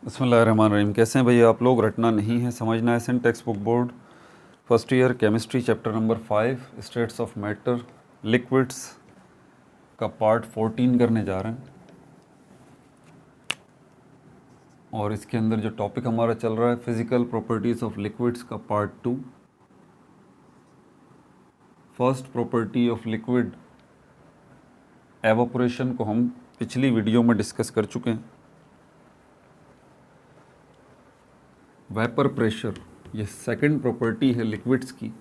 बिस्मिल्लाहिर्रहमानिर्रहीम। कैसे हैं भैया आप लोग? रटना नहीं है, समझना है। सेंट text book board first year chemistry chapter number 5 states of matter liquids का पार्ट 14 करने जा रहे हैं। और इसके अंदर जो टॉपिक हमारा चल रहा है फिज़िकल प्रॉपर्टीज़ ऑफ लिक्विड्स का part 2। First property of liquid evaporation को हम पिछली वीडियो में डिस्कस कर चुके हैं। वेपर प्रेशर ये सेकंड प्रॉपर्टी है लिक्विड्स की,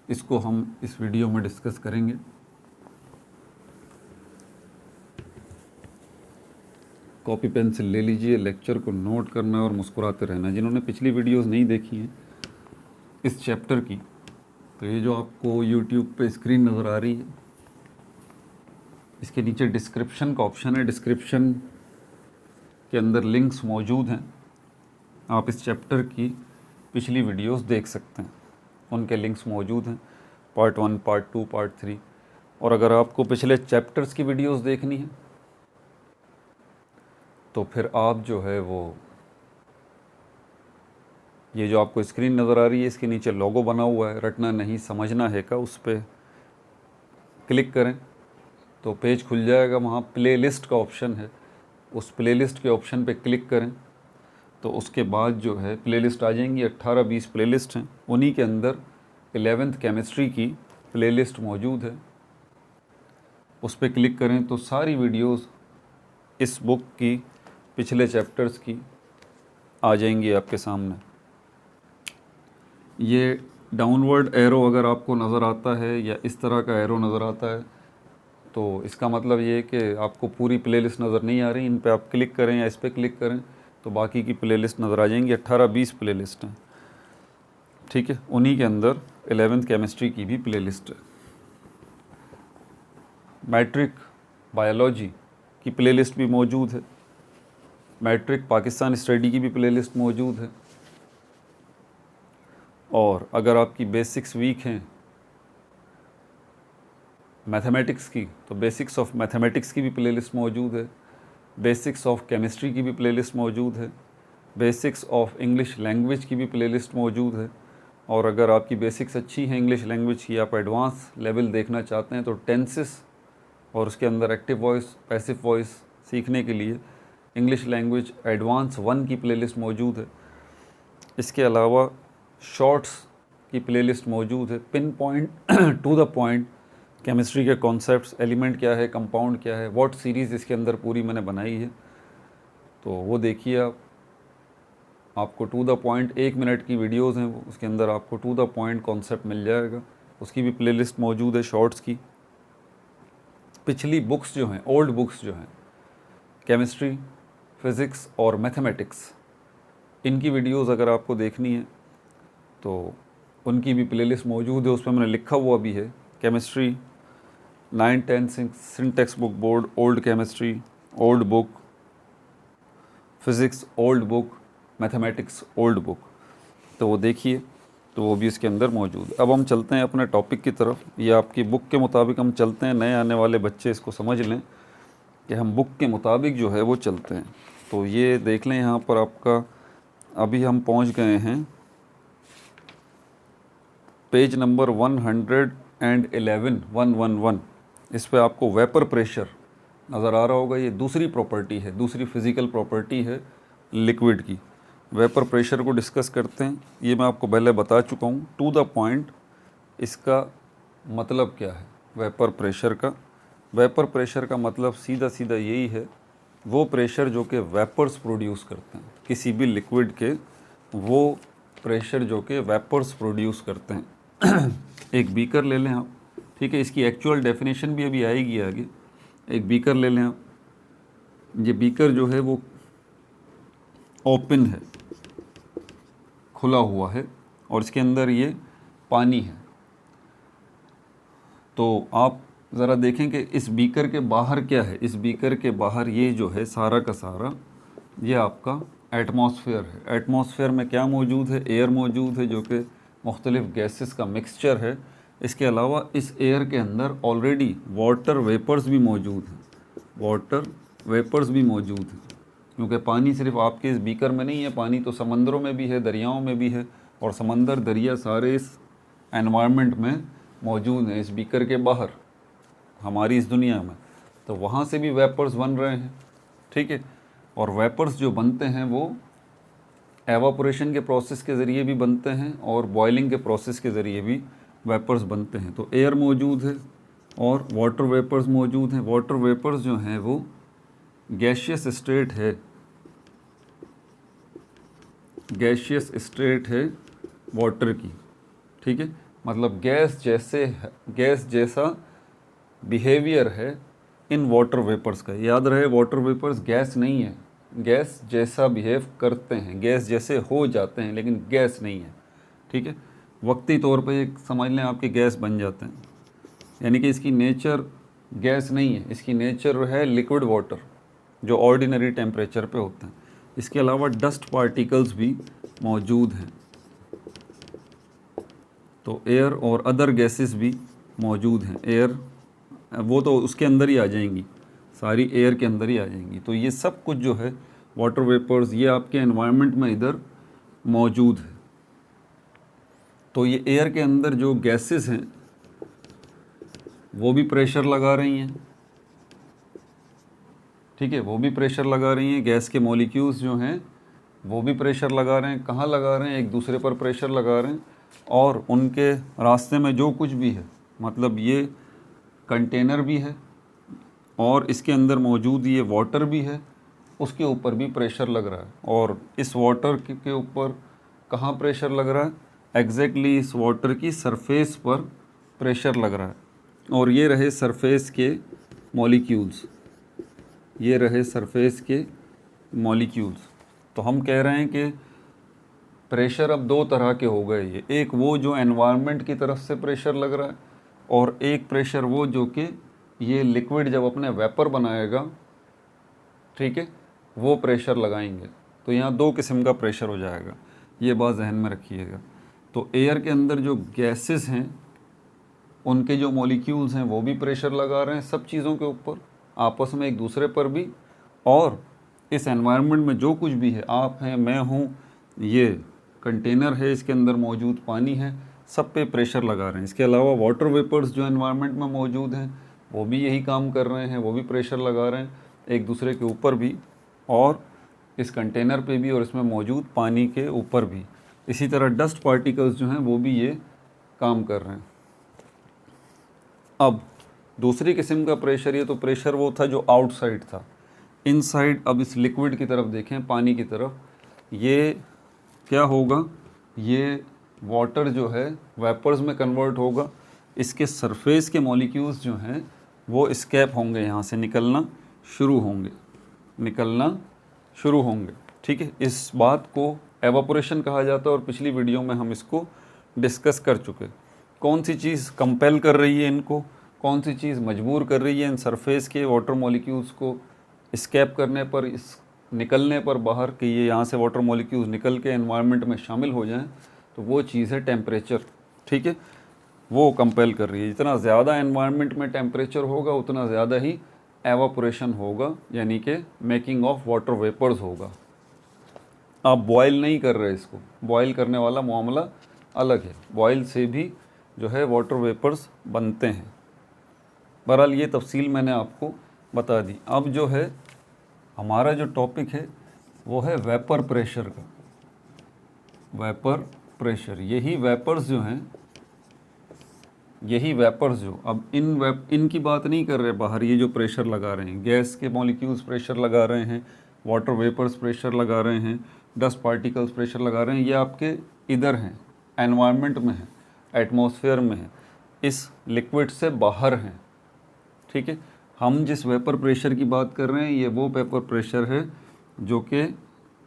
इसको हम इस वीडियो में डिस्कस करेंगे। कॉपी पेंसिल ले लीजिए, लेक्चर को नोट करना और मुस्कुराते रहना। जिन्होंने पिछली वीडियोस नहीं देखी हैं इस चैप्टर की, तो ये जो आपको यूट्यूब पे स्क्रीन नज़र आ रही है, इसके नीचे डिस्क्रिप्शन का ऑप्शन है। डिस्क्रिप्शन के अंदर लिंक्स मौजूद हैं, आप इस चैप्टर की पिछली वीडियोस देख सकते हैं, उनके लिंक्स मौजूद हैं। Part 1, part 2, part 3। और अगर आपको पिछले चैप्टर्स की वीडियोस देखनी है तो फिर आप जो है वो ये जो आपको स्क्रीन नज़र आ रही है, इसके नीचे लोगो बना हुआ है रटना नहीं समझना है का, उस पर क्लिक करें तो पेज खुल जाएगा। वहाँ प्लेलिस्ट का ऑप्शन है, उस प्लेलिस्ट के ऑप्शन पे क्लिक करें तो उसके बाद जो है प्लेलिस्ट आ जाएंगी। 18-20 प्लेलिस्ट हैं, उन्हीं के अंदर 11th केमिस्ट्री की प्लेलिस्ट मौजूद है। उस पर क्लिक करें तो सारी वीडियोस इस बुक की पिछले चैप्टर्स की आ जाएंगी आपके सामने। ये डाउनवर्ड एरो अगर आपको नज़र आता है या इस तरह का एरो नज़र आता है तो इसका मतलब ये है कि आपको पूरी प्लेलिस्ट नज़र नहीं आ रही। इन पे आप क्लिक करें या इस पर क्लिक करें तो बाकी की प्लेलिस्ट नज़र आ जाएंगी। 18-20 प्लेलिस्ट हैं, ठीक है। उन्हीं के अंदर 11th केमिस्ट्री की भी प्लेलिस्ट है। मैट्रिक बायोलॉजी की प्लेलिस्ट भी मौजूद है। मैट्रिक पाकिस्तान स्टडी की भी प्लेलिस्ट मौजूद है। और अगर आपकी बेसिक्स वीक हैं मैथमेटिक्स की तो बेसिक्स ऑफ मैथमेटिक्स की भी प्लेलिस्ट मौजूद है। बेसिक्स ऑफ केमिस्ट्री की भी प्लेलिस्ट मौजूद है। बेसिक्स ऑफ इंग्लिश लैंग्वेज की भी प्लेलिस्ट मौजूद है। और अगर आपकी बेसिक्स अच्छी हैं इंग्लिश लैंग्वेज की, आप एडवांस लेवल देखना चाहते हैं तो टेंसेस और उसके अंदर एक्टिव वॉइस पैसिव वॉइस सीखने के लिए इंग्लिश लैंग्वेज एडवांस 1 की प्लेलिस्ट मौजूद है। इसके अलावा शॉर्ट्स की प्लेलिस्ट मौजूद है। Pin point two the point chemistry के कॉन्सेप्ट्स, एलिमेंट क्या है, कंपाउंड क्या है, व्हाट सीरीज़ इसके अंदर पूरी मैंने बनाई है, तो वो देखिए आप। आपको टू द पॉइंट 1 मिनट की वीडियोस हैं, उसके अंदर आपको टू द पॉइंट कॉन्सेप्ट मिल जाएगा। उसकी भी प्लेलिस्ट मौजूद है शॉर्ट्स की। पिछली बुक्स जो हैं, ओल्ड बुक्स जो हैं केमिस्ट्री, फिज़िक्स और मैथमेटिक्स, इनकी वीडियोस अगर आपको देखनी है तो उनकी भी प्लेलिस्ट मौजूद है। उसमें मैंने लिखा हुआ भी है केमिस्ट्री 9-10 सेंट text book board, old chemistry old book, physics old book, mathematics old book, तो वो देखिए, तो वो भी इसके अंदर मौजूद है। अब हम चलते हैं अपने टॉपिक की तरफ। ये आपकी बुक के मुताबिक हम चलते हैं, नए आने वाले बच्चे इसको समझ लें कि हम बुक के मुताबिक जो है वो चलते हैं। तो ये देख लें यहाँ पर आपका, अभी हम पहुँच गए हैं पेज नंबर 111। इस पे आपको वेपर प्रेशर नज़र आ रहा होगा। ये दूसरी प्रॉपर्टी है, दूसरी फिज़िकल प्रॉपर्टी है लिक्विड की। वेपर प्रेशर को डिस्कस करते हैं। ये मैं आपको पहले बता चुका हूँ। टू द पॉइंट इसका मतलब क्या है वेपर प्रेशर का? वेपर प्रेशर का मतलब सीधा सीधा यही है, वो प्रेशर जो कि वेपर्स प्रोड्यूस करते हैं किसी भी लिक्विड के, वो प्रेशर जो कि वेपर्स प्रोड्यूस करते हैं। एक बीकर ले लें आप, ठीक है। इसकी एक्चुअल डेफिनेशन भी अभी आएगी आगे। एक बीकर ले लें आप। ये बीकर जो है वो ओपन है, खुला हुआ है, और इसके अंदर ये पानी है। तो आप ज़रा देखें कि इस बीकर के बाहर क्या है। इस बीकर के बाहर ये जो है सारा का सारा ये आपका एटमॉस्फेयर है। एटमॉस्फेयर में क्या मौजूद है? एयर मौजूद है जो कि मुख्तलिफ़ गैसेस का मिक्सचर है। इसके अलावा इस एयर के अंदर ऑलरेडी वाटर वेपर्स भी मौजूद हैं, वाटर वेपर्स भी मौजूद हैं। क्योंकि पानी सिर्फ आपके इस बीकर में नहीं है, पानी तो समंदरों में भी है, दरियाओं में भी है, और समंदर दरिया सारे इस एनवायरनमेंट में मौजूद हैं, इस बीकर के बाहर हमारी इस दुनिया में। तो वहाँ से भी वेपर्स बन रहे हैं, ठीक है। और वेपर्स जो बनते हैं वो एवापोरेशन के प्रोसेस के ज़रिए भी बनते हैं और बॉइलिंग के प्रोसेस के ज़रिए भी वेपर्स बनते हैं। तो एयर मौजूद है और वाटर वेपर्स मौजूद हैं। वाटर वेपर्स जो हैं वो गैशियस स्टेट है, गैशियस स्टेट है वाटर की, ठीक है। मतलब गैस जैसा बिहेवियर है इन वाटर वेपर्स का। याद रहे, वाटर वेपर्स गैस नहीं है, गैस जैसा बिहेव करते हैं, गैस जैसे हो जाते हैं, लेकिन गैस नहीं है, ठीक है। वक्ती तौर पे एक समझ लें आपके गैस बन जाते हैं, यानी कि इसकी नेचर गैस नहीं है, इसकी नेचर है लिक्विड वाटर जो ऑर्डिनरी टेम्परेचर पे होते हैं। इसके अलावा डस्ट पार्टिकल्स भी मौजूद हैं। तो एयर और अदर गैसेस भी मौजूद हैं। एयर वो तो उसके अंदर ही आ जाएंगी, सारी एयर के अंदर ही आ जाएंगी। तो ये सब कुछ जो है वाटर वेपर्स, ये आपके एनवायरनमेंट में इधर मौजूद है। तो ये एयर के अंदर जो गैसेस हैं वो भी प्रेशर लगा रही हैं, ठीक है, वो भी प्रेशर लगा रही हैं। गैस के मॉलिक्यूल्स जो हैं वो भी प्रेशर लगा रहे हैं। कहाँ लगा रहे हैं? एक दूसरे पर प्रेशर लगा रहे हैं। और उनके रास्ते में जो कुछ भी है, मतलब ये कंटेनर भी है और इसके अंदर मौजूद ये वाटर भी है, उसके ऊपर भी प्रेशर लग रहा है। और इस वाटर के ऊपर कहाँ प्रेशर लग रहा है? एग्जैक्टली इस वाटर की सरफेस पर प्रेशर लग रहा है। और ये रहे सरफेस के मॉलिक्यूल्स, ये रहे सरफेस के मॉलिक्यूल्स। तो हम कह रहे हैं कि प्रेशर अब दो तरह के हो गए। ये एक वो जो एनवायरनमेंट की तरफ से प्रेशर लग रहा है, और एक प्रेशर वो जो कि ये लिक्विड जब अपने वेपर बनाएगा, ठीक है, वो प्रेशर लगाएंगे। तो यहाँ दो किस्म का प्रेशर हो जाएगा, ये बात जहन में रखिएगा। तो एयर के अंदर जो गैसेस हैं उनके जो मॉलिक्यूल्स हैं वो भी प्रेशर लगा रहे हैं सब चीज़ों के ऊपर, आपस में एक दूसरे पर भी। और इस एनवायरनमेंट में जो कुछ भी है, आप हैं, मैं हूँ, ये कंटेनर है, इसके अंदर मौजूद पानी है, सब पे प्रेशर लगा रहे हैं। इसके अलावा वाटर वेपर्स जो एनवायरनमेंट में मौजूद हैं वो भी यही काम कर रहे हैं, वो भी प्रेशर लगा रहे हैं एक दूसरे के ऊपर भी, और इस कंटेनर पे भी, और इसमें मौजूद पानी के ऊपर भी। इसी तरह डस्ट पार्टिकल्स जो हैं वो भी ये काम कर रहे हैं। अब दूसरी किस्म का प्रेशर, ये तो प्रेशर वो था जो आउटसाइड था। इनसाइड अब इस लिक्विड की तरफ देखें, पानी की तरफ, ये क्या होगा? ये वाटर जो है वेपर्स में कन्वर्ट होगा। इसके सरफेस के मॉलिक्यूल्स जो हैं वो एस्केप होंगे, यहाँ से निकलना शुरू होंगे, ठीक है। इस बात को एवापोरेशन कहा जाता है और पिछली वीडियो में हम इसको डिस्कस कर चुके। कौन सी चीज़ कंपेल कर रही है इनको, कौन सी चीज़ मजबूर कर रही है इन सरफेस के वाटर मॉलिक्यूल्स को एस्केप करने पर, इस निकलने पर बाहर, कि ये यहाँ से वाटर मॉलिक्यूल्स निकल के एनवायरनमेंट में शामिल हो जाएं? तो वो चीज़ है टेम्परेचर, ठीक है, वो कंपेल कर रही है। जितना ज़्यादा एनवायरनमेंट में टेम्परेचर होगा उतना ज़्यादा ही एवापोरेशन होगा, यानी कि मेकिंग ऑफ वाटर वेपर्स होगा। आप बॉयल नहीं कर रहे इसको, बॉयल करने वाला मामला अलग है, बॉयल से भी जो है वाटर वेपर्स बनते हैं। बहरहाल ये तफसील मैंने आपको बता दी। अब जो है हमारा जो टॉपिक है वो है वेपर प्रेशर का। वेपर प्रेशर, यही वेपर्स जो हैं, यही वेपर्स जो अब इनकी बात नहीं कर रहे बाहर, ये जो प्रेशर लगा रहे हैं, गैस के मॉलिक्यूल्स प्रेशर लगा रहे हैं, वाटर वेपर्स प्रेशर लगा रहे हैं, डस्ट पार्टिकल्स प्रेशर लगा रहे हैं, ये आपके इधर हैं, एनवायरनमेंट में हैं, एटमॉस्फेयर में हैं, इस लिक्विड से बाहर हैं, ठीक है। हम जिस वेपर प्रेशर की बात कर रहे हैं ये वो वेपर प्रेशर है जो कि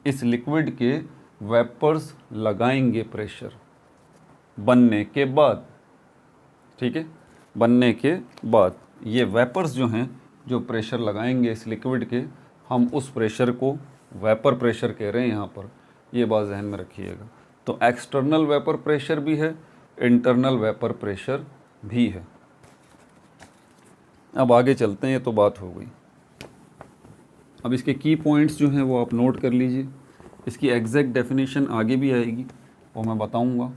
इस लिक्विड के वेपर्स लगाएंगे प्रेशर बनने के बाद, ठीक है, बनने के बाद ये वेपर्स जो हैं जो प्रेशर लगाएंगे इस लिक्विड के, हम उस प्रेशर को वेपर प्रेशर कह रहे हैं यहाँ पर, ये बात जहन में रखिएगा। तो एक्सटर्नल वेपर प्रेशर भी है, इंटरनल वेपर प्रेशर भी है। अब आगे चलते हैं, ये तो बात हो गई। अब इसके की पॉइंट्स जो हैं वो आप नोट कर लीजिए। इसकी एग्जैक्ट डेफिनेशन आगे भी आएगी वो मैं बताऊंगा।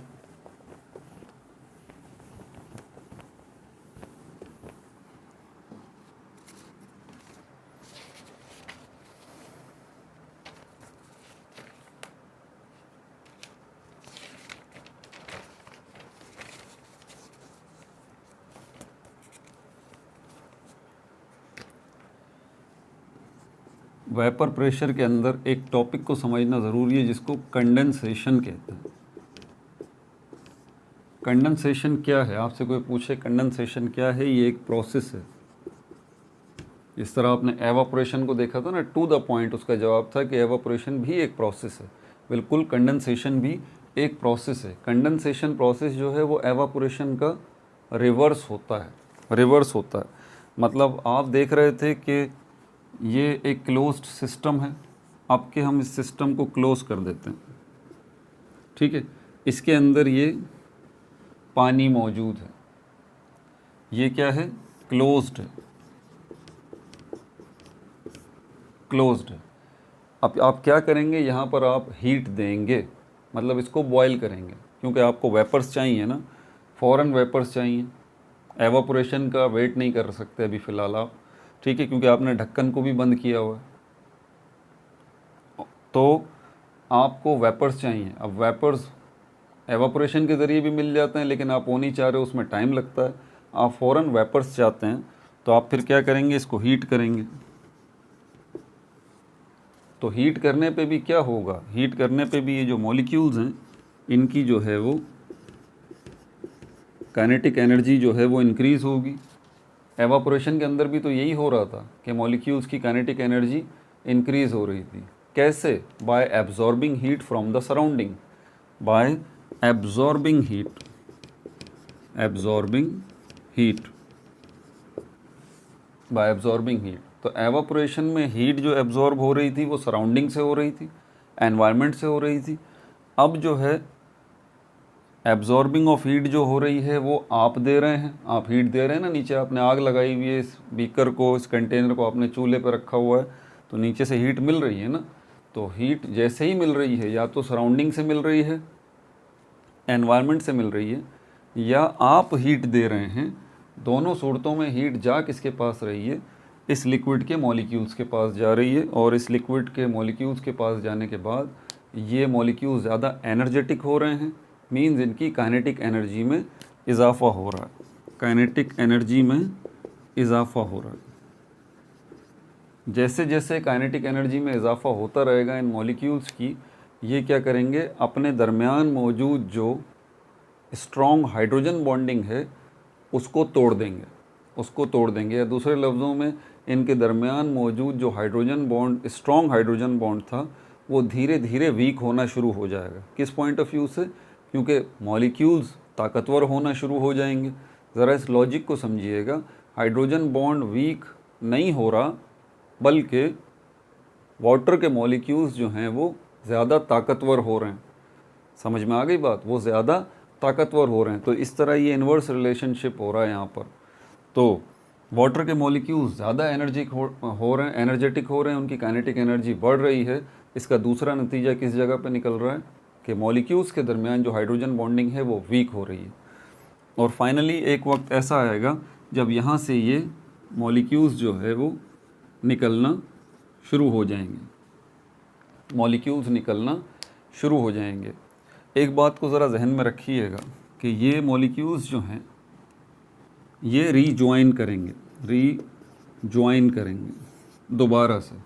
वेपर प्रेशर के अंदर एक टॉपिक को समझना ज़रूरी है जिसको कंडेंसेशन कहते हैं। कंडेंसेशन क्या है, आपसे कोई पूछे कंडेंसेशन क्या है, ये एक प्रोसेस है। इस तरह आपने एवापोरेशन को देखा था ना, टू द पॉइंट उसका जवाब था कि एवापोरेशन भी एक प्रोसेस है। बिल्कुल कंडेंसेशन भी एक प्रोसेस है। कंडेंसेशन प्रोसेस जो है वो एवापोरेशन का रिवर्स होता है। रिवर्स होता है मतलब आप देख रहे थे कि ये एक क्लोज्ड सिस्टम है, अब के हम इस सिस्टम को क्लोज कर देते हैं, ठीक है। इसके अंदर ये पानी मौजूद है, ये क्या है, क्लोज्ड है, क्लोज्ड है। अब आप क्या करेंगे, यहाँ पर आप हीट देंगे, मतलब इसको बॉयल करेंगे, क्योंकि आपको वेपर्स चाहिए ना, फ़ौरन वेपर्स चाहिए। एवापोरेशन का वेट नहीं कर सकते अभी फ़िलहाल आप, ठीक है, क्योंकि आपने ढक्कन को भी बंद किया हुआ है, तो आपको वेपर्स चाहिए। अब वेपर्स एवापोरेशन के ज़रिए भी मिल जाते हैं, लेकिन आप वो नहीं चाह रहे, उसमें टाइम लगता है, आप फ़ौरन वेपर्स चाहते हैं, तो आप फिर क्या करेंगे, इसको हीट करेंगे। तो हीट करने पे भी क्या होगा, हीट करने पे भी ये जो मॉलिक्यूल्स हैं इनकी जो है वो काइनेटिक एनर्जी जो है वो इंक्रीज़ होगी। एवापोरेशन के अंदर भी तो यही हो रहा था कि मॉलिक्यूल्स की काइनेटिक एनर्जी इंक्रीज़ हो रही थी। कैसे, bye absorbing heat from the surrounding, bye absorbing heat, absorbing heat, bye absorbing heat. तो एवापोरेशन में हीट जो एब्जॉर्ब हो रही थी वो सराउंडिंग से हो रही थी, एनवायरनमेंट से हो रही थी। अब जो है एब्जॉर्बिंग ऑफ हीट जो हो रही है वो आप दे रहे हैं, आप हीट दे रहे हैं ना, नीचे आपने आग लगाई हुई है, इस बीकर को, इस कंटेनर को आपने चूल्हे पर रखा हुआ है, तो नीचे से हीट मिल रही है ना। तो हीट जैसे ही मिल रही है, या तो सराउंडिंग से मिल रही है, एनवायरनमेंट से मिल रही है, या आप हीट दे रहे हैं, दोनों सूरतों में हीट जा किसके पास रही है, इस लिक्विड के मॉलिक्यूल्स के पास जा रही है। और इस लिक्विड के मॉलिक्यूल्स के पास जाने के बाद ये मॉलिक्यूल्स ज़्यादा एनर्जेटिक हो रहे हैं, मीन्स इनकी काइनेटिक एनर्जी में इजाफ़ा हो रहा है, काइनेटिक एनर्जी में इजाफ़ा हो रहा है। जैसे जैसे काइनेटिक एनर्जी में इजाफ़ा होता रहेगा इन मॉलिक्यूल्स की, ये क्या करेंगे, अपने दरमियान मौजूद जो स्ट्रॉन्ग हाइड्रोजन बॉन्डिंग है उसको तोड़ देंगे, उसको तोड़ देंगे। या दूसरे लफ्ज़ों में इनके दरमियान मौजूद जो hydrogen bond, strong hydrogen bond था, वो धीरे धीरे वीक होना शुरू हो जाएगा। किस पॉइंट ऑफ व्यू से, क्योंकि मॉलिक्यूल्स ताकतवर होना शुरू हो जाएंगे। ज़रा इस लॉजिक को समझिएगा, हाइड्रोजन बॉन्ड वीक नहीं हो रहा, बल्कि वाटर के मॉलिक्यूल्स जो हैं वो ज़्यादा ताकतवर हो रहे हैं। समझ में आ गई बात, वो ज़्यादा ताकतवर हो रहे हैं। तो इस तरह ये इन्वर्स रिलेशनशिप हो रहा है यहाँ पर। तो वाटर के मॉलिक्यूल्स ज़्यादा हो रहे हैं, एनर्जेटिक हो रहे हैं, उनकी काइनेटिक एनर्जी बढ़ रही है। इसका दूसरा नतीजा किस जगह पे निकल रहा है कि मॉलिक्यूल्स के दरमियान जो हाइड्रोजन बॉन्डिंग है वो वीक हो रही है। और फाइनली एक वक्त ऐसा आएगा जब यहाँ से ये मॉलिक्यूल्स जो है वो निकलना शुरू हो जाएंगे, मॉलिक्यूल्स निकलना शुरू हो जाएंगे। एक बात को ज़रा जहन में रखिएगा कि ये मॉलिक्यूल्स जो हैं ये रीजॉइन करेंगे, रीजॉइन करेंगे दोबारा से,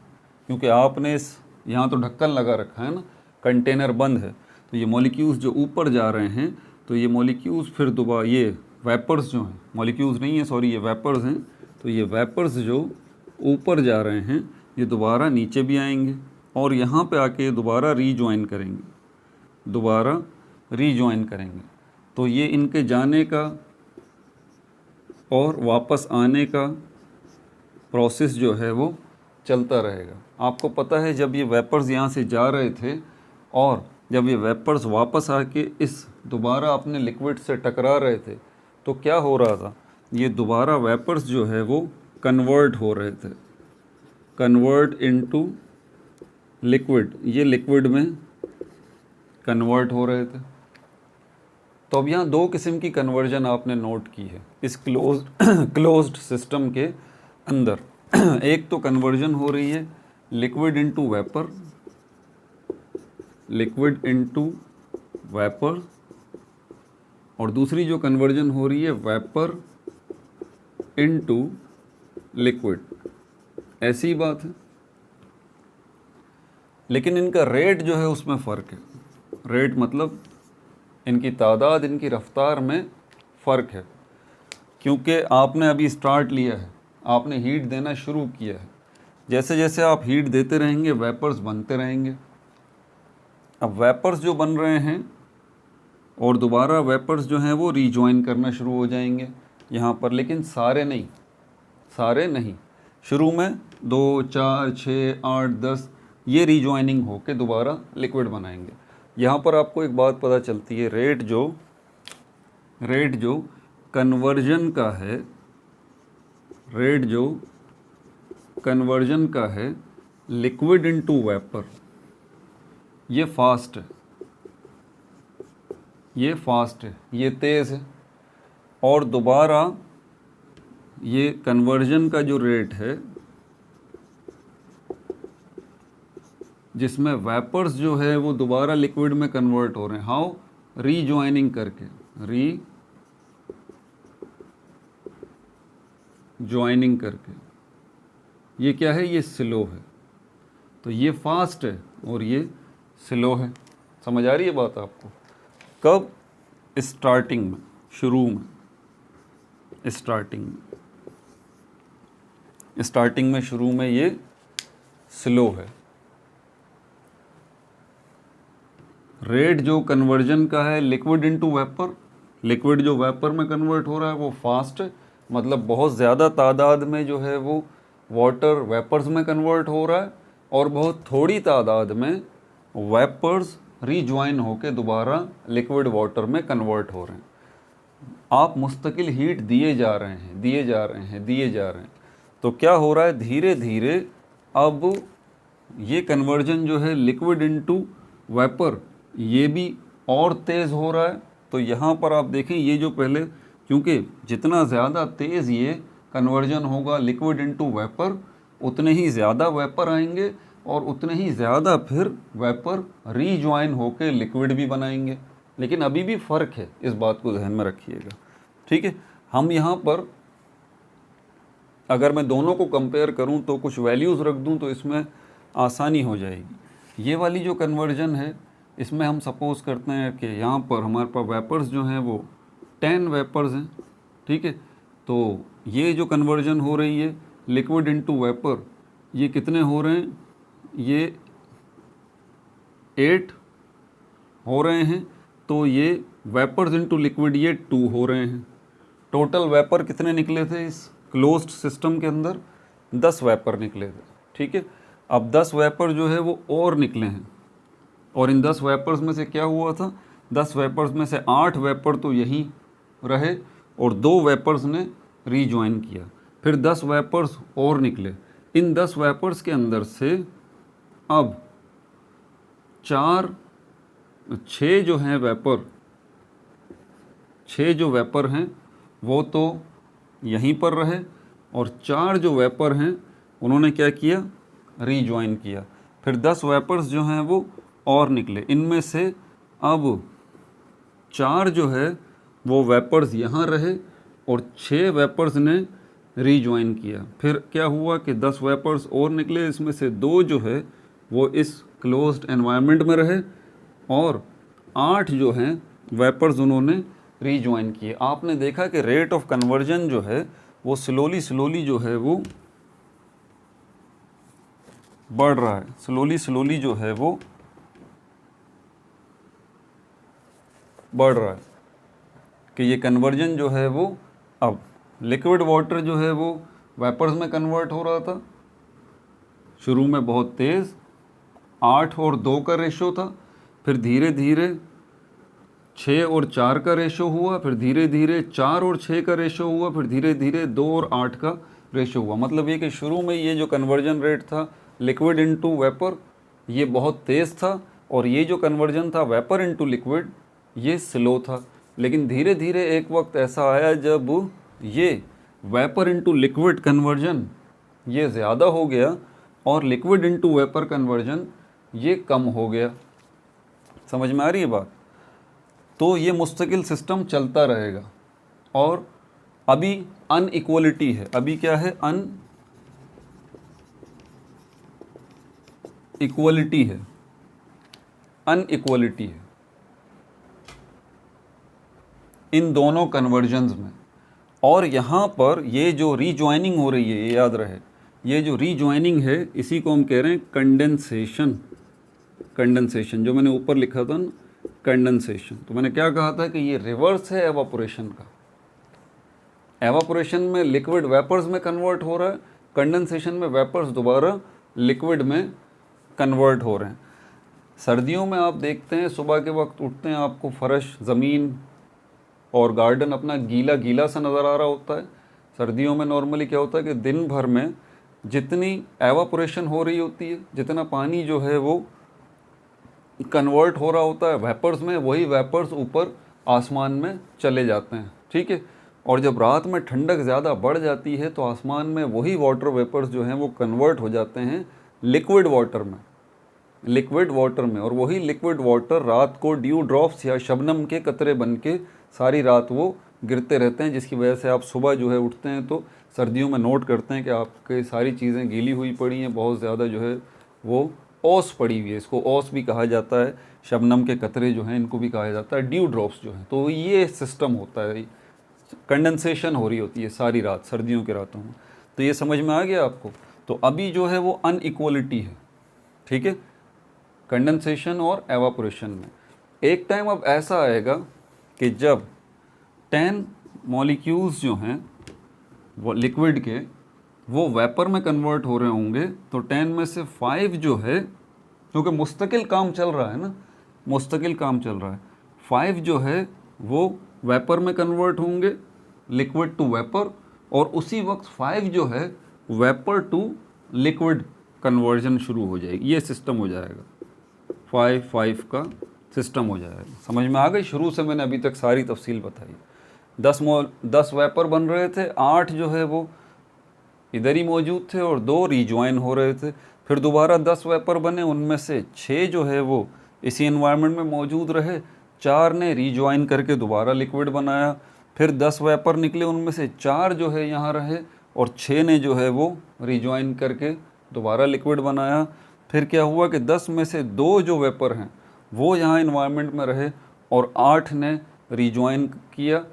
क्योंकि आपने इस यहाँ तो ढक्कन लगा रखा है ना, कंटेनर बंद है, तो ये मॉलिक्यूल्स जो ऊपर जा रहे हैं, तो ये मॉलिक्यूल्स फिर दोबारा, ये वेपर्स जो हैं, मॉलिक्यूल्स नहीं है सॉरी, ये वेपर्स हैं, तो ये वेपर्स जो ऊपर जा रहे हैं ये दोबारा नीचे भी आएंगे और यहाँ पे आके दोबारा रीजॉइन करेंगे, दोबारा रीजॉइन करेंगे। तो ये इनके जाने का और वापस आने का प्रोसेस जो है वो चलता रहेगा। आपको पता है जब ये वेपर्स यहाँ से जा रहे थे और जब ये वेपर्स वापस आके इस दोबारा अपने लिक्विड से टकरा रहे थे, तो क्या हो रहा था, ये दोबारा वेपर्स जो है वो कन्वर्ट हो रहे थे, कन्वर्ट इनटू लिक्विड, ये लिक्विड में कन्वर्ट हो रहे थे। तो अब यहाँ दो किस्म की कन्वर्जन आपने नोट की है इस क्लोज्ड सिस्टम के अंदर। एक तो कन्वर्जन हो रही है liquid into vapour, liquid into vapour, और दूसरी जो कन्वर्जन हो रही है वेपर इनटू लिक्विड। ऐसी ही बात है, लेकिन इनका रेट जो है उसमें फ़र्क है। रेट मतलब इनकी तादाद, इनकी रफ्तार में फ़र्क है, क्योंकि आपने अभी स्टार्ट लिया है, आपने हीट देना शुरू किया है। जैसे जैसे आप हीट देते रहेंगे वेपर्स बनते रहेंगे। अब वेपर्स जो बन रहे हैं और दोबारा वेपर्स जो हैं वो रीजॉइन करना शुरू हो जाएंगे यहाँ पर, लेकिन सारे नहीं, सारे नहीं। शुरू में 2, 4, 6, 8, 10 ये रीजॉइनिंग होके दोबारा लिक्विड बनाएंगे। यहाँ पर आपको एक बात पता चलती है, रेट जो कन्वर्जन का है, रेट जो कन्वर्जन का है लिक्विड इनटू वेपर, ये फास्ट है, ये फास्ट है, ये तेज़ है। और दोबारा ये कन्वर्जन का जो रेट है जिसमें वेपर्स जो है वो दोबारा लिक्विड में कन्वर्ट हो रहे हैं, हाउ, रीजॉइनिंग करके, रीजॉइनिंग करके। ये क्या है, ये स्लो है। तो ये फास्ट है और ये स्लो है। समझ आ रही है बात आपको? कब? स्टार्टिंग में, शुरू में, स्टार्टिंग में शुरू में ये स्लो है। रेट जो कन्वर्जन का है लिक्विड इनटू वेपर, लिक्विड जो वेपर में कन्वर्ट हो रहा है वो फास्ट है, मतलब बहुत ज़्यादा तादाद में जो है वो वाटर वेपर्स में कन्वर्ट हो रहा है, और बहुत थोड़ी तादाद में वेपर्स रीजॉइन होके दोबारा लिक्विड वाटर में कन्वर्ट हो रहे हैं। आप मुस्तकिल हीट दिए जा रहे हैं, तो क्या हो रहा है, धीरे धीरे अब ये कन्वर्जन जो है लिक्विड इनटू वेपर ये भी और तेज़ हो रहा है। तो यहाँ पर आप देखें, ये जो पहले, क्योंकि जितना ज़्यादा तेज़ ये कन्वर्जन होगा लिक्विड इनटू वेपर, उतने ही ज़्यादा वेपर आएंगे और उतने ही ज़्यादा फिर वेपर रीजॉइन होके लिक्विड भी बनाएंगे। लेकिन अभी भी फ़र्क है, इस बात को ध्यान में रखिएगा, ठीक है। हम यहाँ पर अगर मैं दोनों को कंपेयर करूँ तो कुछ वैल्यूज़ रख दूँ तो इसमें आसानी हो जाएगी। ये वाली जो कन्वर्जन है इसमें हम सपोज़ करते हैं कि यहाँ पर हमारे पास वेपर्स जो हैं वो 10 वेपर्स हैं, ठीक है। तो ये जो कन्वर्जन हो रही है लिक्विड इनटू वेपर, ये कितने हो रहे हैं, ये 8 हो रहे हैं। तो ये वेपर्स इनटू लिक्विड ये 2 हो रहे हैं। टोटल वेपर कितने निकले थे इस क्लोज्ड सिस्टम के अंदर? 10 वेपर निकले थे, ठीक है। अब 10 वेपर जो है वो और निकले हैं, और इन 10 वेपर्स में से क्या हुआ था, 10 वेपर्स में से 8 वेपर तो यहीं रहे और 2 वेपर्स ने रीजॉइन किया। फिर 10 वेपर्स और निकले। इन 10 वेपर्स के अंदर से अब 6 जो हैं वेपर, 6 जो वेपर हैं वो तो यहीं पर रहे, और 4 जो वेपर हैं उन्होंने क्या किया, रीजॉइन किया। फिर 10 वेपर्स जो हैं वो और निकले। इनमें से अब 4 जो है वो वेपर्स यहाँ रहे और 6 वेपर्स ने रीजॉइन किया। फिर क्या हुआ कि 10 वेपर्स और निकले, इसमें से 2 जो है वो इस क्लोज्ड एनवायरनमेंट में रहे, और 8 जो हैं वेपर्स उन्होंने रीजॉइन किए। आपने देखा कि रेट ऑफ कन्वर्जन जो है वो स्लोली जो है वो बढ़ रहा है, स्लोली जो है वो बढ़ रहा है, कि ये कन्वर्जन जो है वो अब लिक्विड वाटर जो है वो वेपर्स में कन्वर्ट हो रहा था। शुरू में बहुत तेज़ 8 और 2 का रेशो था, फिर धीरे धीरे 6 और 4 का रेशो हुआ, फिर धीरे धीरे 4 और 6 का रेशो हुआ, फिर धीरे धीरे 2 और 8 का रेशो हुआ। मतलब ये कि शुरू में ये जो कन्वर्जन रेट था लिक्विड इनटू वेपर ये बहुत तेज़ था, और ये जो कन्वर्जन था वेपर इनटू लिक्विड ये स्लो था। लेकिन धीरे धीरे एक वक्त ऐसा आया जब ये वेपर इनटू लिक्विड कन्वर्जन ये ज़्यादा हो गया और लिक्विड इनटू वेपर कन्वर्जन ये कम हो गया। समझ में आ रही है बात? तो ये मुस्तकिल सिस्टम चलता रहेगा। और अभी अनइक्वलिटी है। अभी क्या है? अनइक्वलिटी है। अनइक्वलिटी है इन दोनों कन्वर्जन्स में। और यहाँ पर ये जो रीजॉइनिंग हो रही है, ये याद रहे, ये जो रीजॉइनिंग है इसी को हम कह रहे हैं कंडेंसेशन। कंडेंसेशन जो मैंने ऊपर लिखा था ना, कंडेंसेशन। तो मैंने क्या कहा था कि ये रिवर्स है एवापोरेशन का। एवापोरेशन में लिक्विड वेपर्स में कन्वर्ट हो रहा है, कंडेंसेशन में वेपर्स दोबारा लिक्विड में कन्वर्ट हो रहे हैं। सर्दियों में आप देखते हैं सुबह के वक्त उठते हैं, आपको फर्श, ज़मीन और गार्डन अपना गीला गीला सा नज़र आ रहा होता है। सर्दियों में नॉर्मली क्या होता है कि दिन भर में जितनी एवापोरेशन हो रही होती है, जितना पानी जो है वो कन्वर्ट हो रहा होता है वेपर्स में, वही वेपर्स ऊपर आसमान में चले जाते हैं। ठीक है। और जब रात में ठंडक ज़्यादा बढ़ जाती है तो आसमान में वही वाटर वेपर्स जो हैं वो कन्वर्ट हो जाते हैं लिक्विड वाटर में। लिक्विड वाटर में। और वही लिक्विड वाटर रात को ड्यू ड्रॉप्स या शबनम के कतरे बन के सारी रात वो गिरते रहते हैं, जिसकी वजह से आप सुबह जो है उठते हैं तो सर्दियों में नोट करते हैं कि आपके सारी चीज़ें गीली हुई पड़ी हैं, बहुत ज़्यादा जो है वो ओस पड़ी हुई है। इसको ओस भी कहा जाता है, शबनम के कतरे जो हैं इनको भी कहा जाता है ड्यू ड्रॉप्स जो हैं। तो ये सिस्टम होता है, कंडेंसेशन हो रही होती है सारी रात सर्दियों के रातों में। तो ये समझ में आ गया आपको? तो अभी जो है वो अनइक्वलिटी है। ठीक है, कंडेंसेशन और एवापोरेशन में। एक टाइम अब ऐसा आएगा कि जब 10 मॉलिक्यूल्स जो हैं वो लिक्विड के वो वेपर में कन्वर्ट हो रहे होंगे, तो 10 में से 5 जो है, क्योंकि मुस्तकिल काम चल रहा है ना, मुस्तकिल काम चल रहा है, 5 जो है वो वेपर में कन्वर्ट होंगे, लिक्विड टू वेपर, और उसी वक्त 5 जो है वेपर टू लिक्विड कन्वर्जन शुरू हो जाएगी। ये सिस्टम हो जाएगा, 5-5 का सिस्टम हो जाएगा। समझ में आ गई? शुरू से मैंने अभी तक सारी तफसील बताई। 10 वेपर बन रहे थे, 8 जो है वो इधर ही मौजूद थे और 2 रीजॉइन हो रहे थे। फिर दोबारा 10 वेपर बने, उनमें से 6 जो है वो इसी एनवायरनमेंट में मौजूद रहे, 4 ने रीजॉइन करके दोबारा लिक्विड बनाया। फिर 10 वेपर निकले, उनमें से 4 जो है यहाँ रहे और 6 ने जो है वो रीजॉइन करके दोबारा लिक्विड बनाया। फिर क्या हुआ कि 10 में से 2 जो वेपर हैं वो यहाँ इन्वायरमेंट में रहे और 8 ने रीजॉइन किया।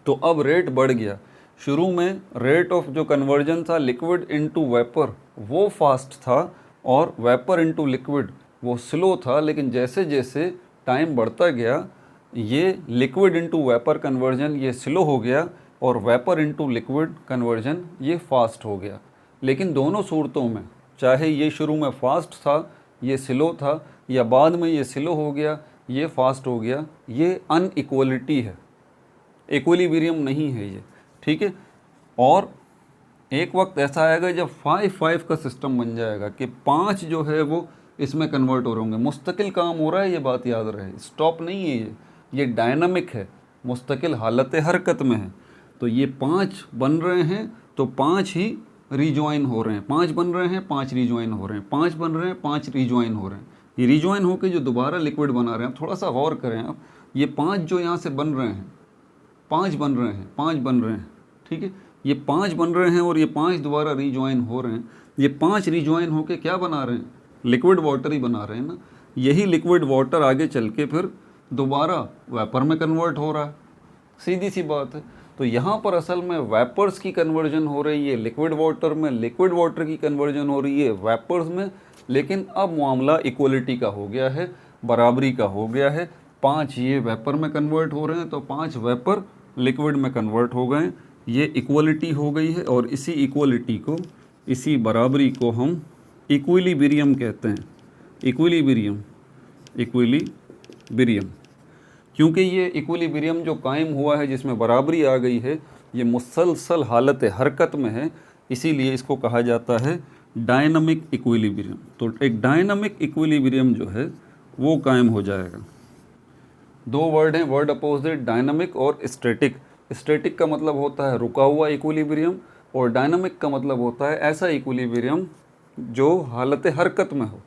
तो अब रेट बढ़ गया। शुरू में रेट ऑफ जो कन्वर्जन था लिक्विड इनटू वेपर वो फास्ट था और वेपर इनटू लिक्विड वो स्लो था। लेकिन जैसे जैसे टाइम बढ़ता गया ये लिक्विड इनटू वेपर कन्वर्जन ये स्लो हो गया और वेपर इनटू लिक्विड कन्वर्जन ये फास्ट हो गया। लेकिन दोनों सूरतों में, चाहे ये शुरू में फास्ट था, ये स्लो था, या बाद में ये स्लो हो गया, ये फास्ट हो गया, ये अनइक्वलिटी है, इक्विलिब्रियम नहीं है ये। ठीक है। और एक वक्त ऐसा आएगा जब 5-5 का सिस्टम बन जाएगा कि 5 जो है वो इसमें कन्वर्ट हो रहे होंगे। मुस्तकिल काम हो रहा है, ये बात याद रहे, स्टॉप नहीं है ये डायनामिक है, मुस्तकिल हालत हरकत में है। तो ये 5 बन रहे हैं तो 5 ही रीजॉइन हो रहे हैं, 5 बन रहे हैं, 5 रीजॉइन हो रहे हैं, 5 बन रहे हैं, 5 रीजॉइन हो रहे हैं। ये रीजॉइन होकर जो दोबारा लिक्विड बना रहे हैं, थोड़ा सा गौर करें आप, ये 5 जो यहाँ से बन रहे हैं, 5 बन रहे हैं, 5 बन रहे हैं। ठीक है, ये 5 बन रहे हैं और ये 5 दोबारा रीजॉइन हो रहे हैं। ये 5 रीजॉइन होके क्या बना रहे हैं? लिक्विड वाटर ही बना रहे हैं ना। यही लिक्विड वाटर आगे चल के फिर दोबारा वेपर में कन्वर्ट हो रहा है, सीधी सी बात है। तो यहाँ पर असल में वेपर्स की कन्वर्जन हो रही है लिक्विड वाटर में, लिक्विड वाटर की कन्वर्जन हो रही है वेपर्स में। लेकिन अब मामला इक्वलिटी का हो गया है, बराबरी का हो गया है। 5 ये वेपर में कन्वर्ट हो रहे हैं तो 5 वेपर लिक्विड में कन्वर्ट हो गए। ये इक्वलिटी हो गई है और इसी इक्वलिटी को, इसी बराबरी को हम इक्विलिब्रियम कहते हैं। Equilibrium, equilibrium. क्योंकि ये इक्विलिब्रियम जो कायम हुआ है जिसमें बराबरी आ गई है, ये मुसलसल हालत हरकत में है, इसीलिए इसको कहा जाता है डायनामिक इक्विलिब्रियम। तो एक डायनामिक इक्विलिब्रियम जो है वो कायम हो जाएगा। दो वर्ड हैं, वर्ड अपोजिट, डायनामिक और स्टैटिक। स्टैटिक का मतलब होता है रुका हुआ इक्विलिब्रियम, और डायनामिक का मतलब होता है ऐसा इक्विलिब्रियम जो हालत हरकत में हो।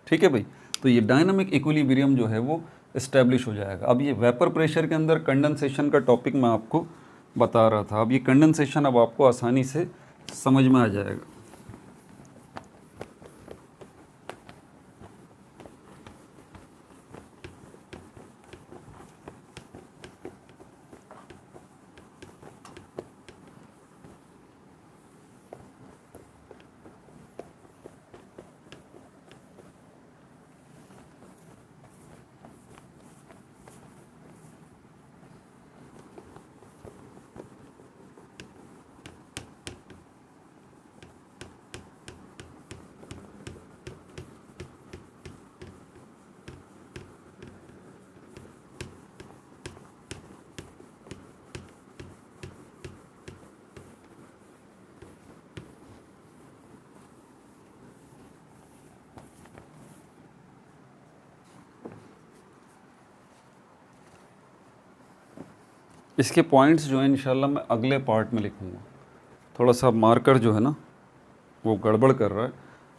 ठीक है भाई, तो ये डायनामिक इक्विलिब्रियम जो है वो इस्टेब्लिश हो जाएगा। अब ये वेपर प्रेशर के अंदर कंडेंसेशन का टॉपिक मैं आपको बता रहा था। अब ये कंडेंसेशन अब आपको आसानी से समझ में आ जाएगा। इसके पॉइंट्स जो हैं इंशाल्लाह मैं अगले पार्ट में लिखूँगा। थोड़ा सा मार्कर जो है ना वो गड़बड़ कर रहा है,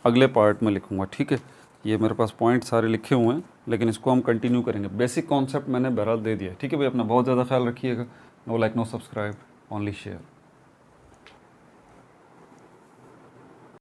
अगले पार्ट में लिखूँगा। ठीक है, ये मेरे पास पॉइंट सारे लिखे हुए हैं, लेकिन इसको हम कंटिन्यू करेंगे। बेसिक कॉन्सेप्ट मैंने बहरहाल दे दिया है। ठीक है भाई, अपना बहुत ज़्यादा ख्याल रखिएगा। No like no subscribe, only share.